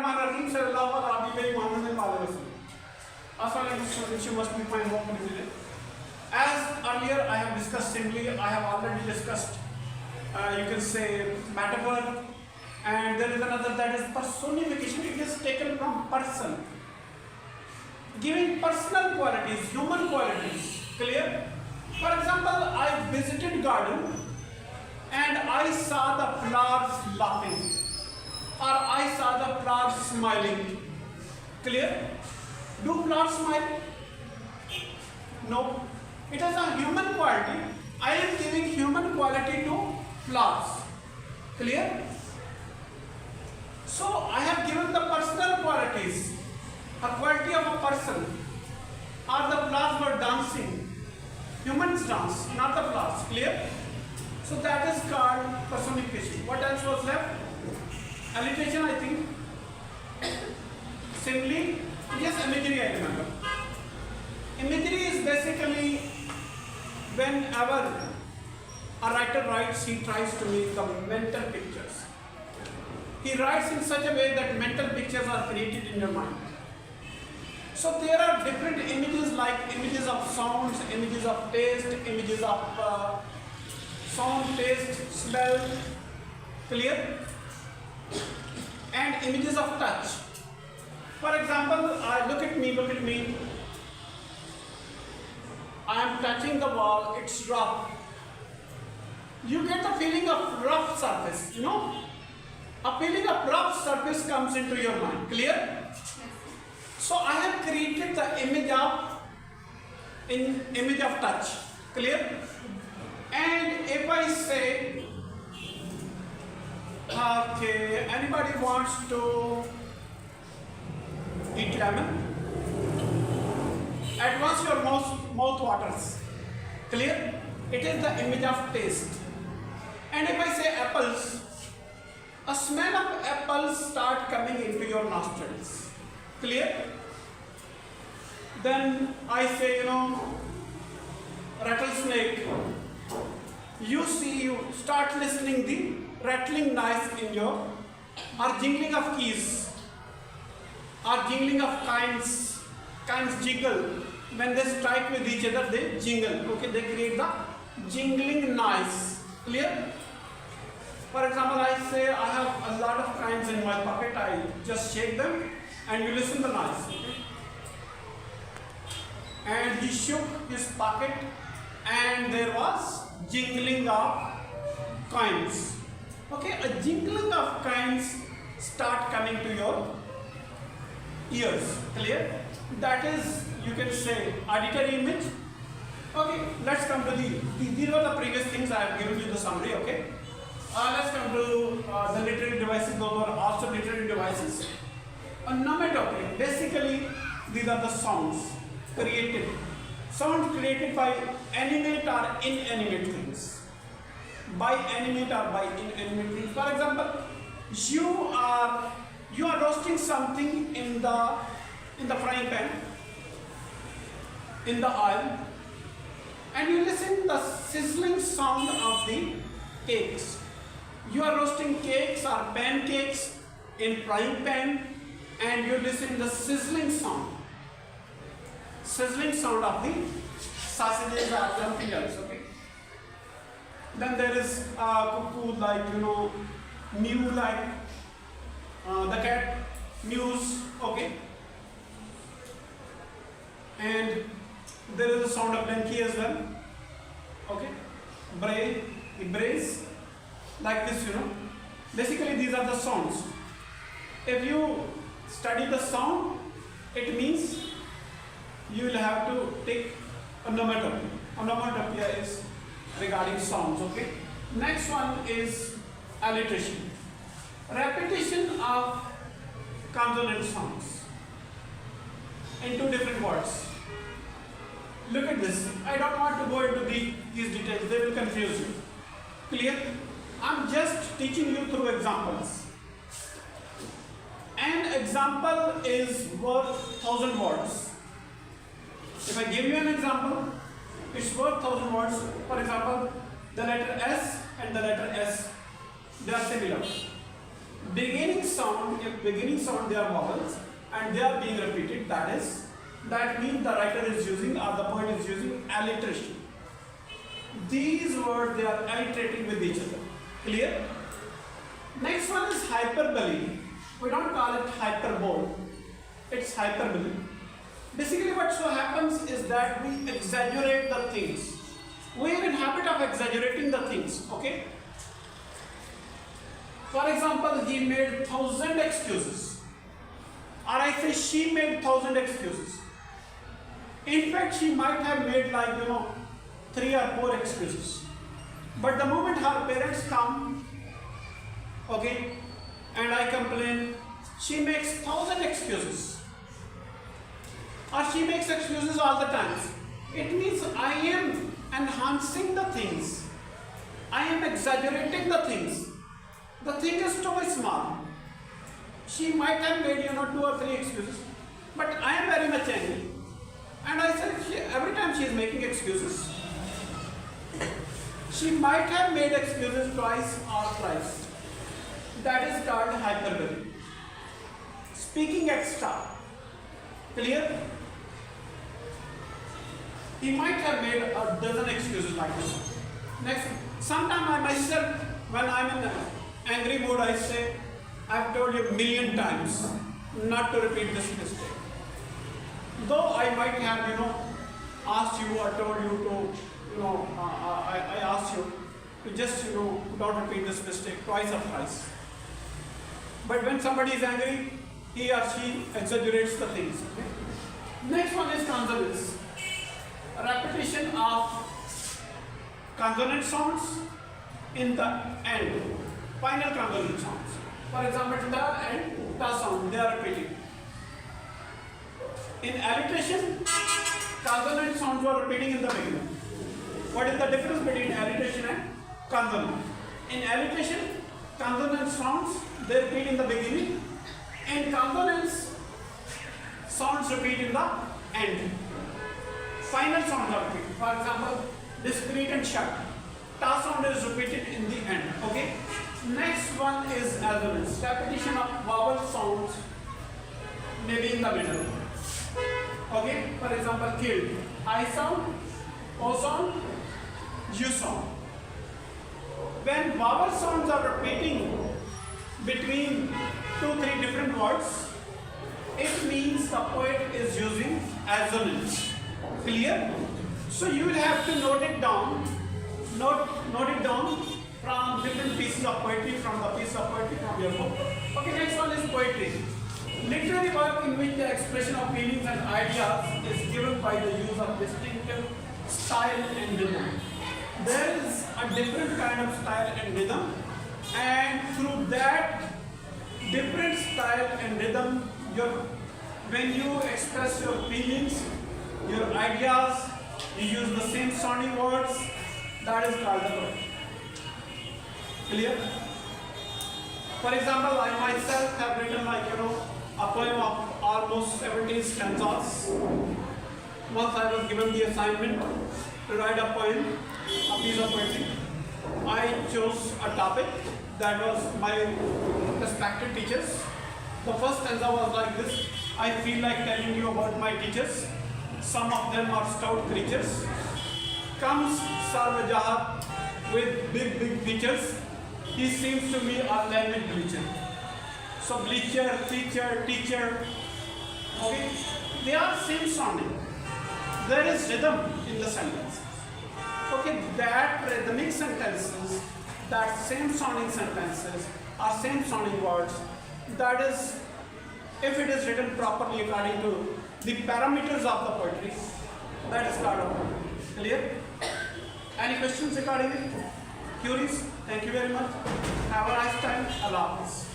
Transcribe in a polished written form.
Bismillahirrahmanirrahim. Sallallahu alaihi wa sallam. Assalamualaikum. You must be fine. Welcome to the. As earlier I have discussed simply, I have already discussed. You can say metaphor, and there is another that is personification. It is taken from person, giving personal qualities, human qualities. Clear? For example, I visited garden and I saw the flowers laughing, or I saw the flowers smiling. Clear? Do flowers smile? No. It is a human quality. I am giving human quality to flowers. Clear? So I have given the personal qualities, a quality of a person. Or the flowers were dancing. Humans dance, not the flowers. Clear? So that is called personification. What else was left? Alliteration, I think. Simply, yes, imagery I remember. Imagery is basically whenever a writer writes, he tries to make the mental pictures. He writes in such a way that mental pictures are created in your mind. So there are different images, like images of sounds, images of taste, images of sound, taste, smell. Clear? And images of touch. For example, look at me. I am touching the wall, it's rough. You get the feeling of rough surface, you know? A feeling of rough surface comes into your mind. Clear? So I have created the image of touch. Clear? And if I say, okay, anybody wants to eat lemon? At once your mouth waters. Clear? It is the image of taste. And if I say apples, a smell of apples start coming into your nostrils. Clear? Then I say, rattlesnake. You start listening the rattling noise in your, or jingling of keys, or jingling of coins jiggle. When they strike with each other, they jingle. Okay, they create the jingling noise. Clear? For example, I say I have a lot of coins in my pocket. I just shake them, and you listen to the noise. Okay? And he shook his pocket, and there was jingling of coins. Okay, a jingling of coins start coming to your ears. Clear? That is, you can say, auditory image. Okay, let's come to these were the previous things I have given you the summary. Okay, let's come to the literary devices. Those were also literary devices. Onomatopoeia, basically these are the sounds created by animate or inanimate things. By animate or by inanimate things. For example, you are roasting something in the frying pan, in the oil, and you listen the sizzling sound of the cakes. You are roasting cakes or pancakes in frying pan, and you listen the sizzling sound of the sausages or something else. Okay. Then there is cuckoo, like mew, like the cat mews. Okay. And there is a sound of donkey as well. Okay. Bray, brace, like this, Basically, these are the sounds. If you study the sound, it means you will have to take onomatopoeia. Onomatopoeia is regarding sounds. Okay. Next one is alliteration. Repetition of consonant sounds in two different words. Look at this. I don't want to go into these details. They will confuse you. Clear? I'm just teaching you through examples. An example is worth 1,000 words. If I give you an example, it's worth 1,000 words. For example, the letter S and the letter S, they are similar. beginning sound, if beginning sound they are vowels and they are being repeated, that means the writer is using or the poet is using alliteration. These words they are alliterating with each other. Clear? Next one is hyperbole. We don't call it hyperbole. It's hyperbole. Basically what so happens is that we exaggerate the things. We are in habit of exaggerating the things. Okay? For example, he made 1,000 excuses. Or I say she made 1,000 excuses. In fact, she might have made 3 or 4 excuses. But the moment her parents come, okay, and I complain, she makes 1,000 excuses. Or she makes excuses all the time. It means I am enhancing the things. I am exaggerating the things. The thing is too small. She might have made 2 or 3 excuses, but I am very much angry. And I said every time she is making excuses, she might have made excuses twice or thrice. That is called hyperbole. Speaking extra. Clear? He might have made a dozen excuses like this. Next, sometimes I myself, when I am in angry mood, I say, I have told you 1,000,000 times not to repeat this mistake. Though I might have, asked you or told you to, I asked you to just, don't repeat this mistake twice or thrice. But when somebody is angry, he or she exaggerates the things. Okay? Next one is consonants. Repetition of consonant sounds in the end. Final consonant sounds. For example, ta and ta sound, they are repeated. In alliteration, consonant sounds are repeating in the beginning. What is the difference between alliteration and consonant? In alliteration, consonant sounds they repeat in the beginning, and consonants sounds repeat in the end. Final sounds are repeated. For example, discrete and short. Ta sound is repeated in the end. Okay. Next one is assonance. Repetition of vowel sounds maybe in the middle. Okay. For example, killed. I sound, O sound, U sound. When vowel sounds are repeating between 2-3 different words, it means the poet is using assonance. Clear? So you will have to note it down. Note it down from different pieces of poetry, from the piece of poetry from your book. Okay, next one is poetry. Literary work in which the expression of feelings and ideas is given by the use of distinctive style and rhythm. There is a different kind of style and rhythm, and through that different style and rhythm, when you express your feelings, your ideas, you use the same sounding words, that is called the poetry. Clear? For example, I myself have written a poem of almost 70 stanzas. Once I was given the assignment to write a poem, a piece of poetry. I chose a topic that was my respected teachers. The first stanza was like this: I feel like telling you about my teachers. Some of them are stout creatures. Comes Sarvajahat with big features. He seems to me a learned bleacher. So bleacher, teacher, okay, they are same sounding. There is rhythm in the sentence. Okay, that rhythmic sentences, that same sounding sentences, or same sounding words, that is, if it is written properly according to the parameters of the poetry, that is called a poetry. Clear? Any questions regarding it? Queries? Thank you very much. Have a nice time. Allah Hafiz.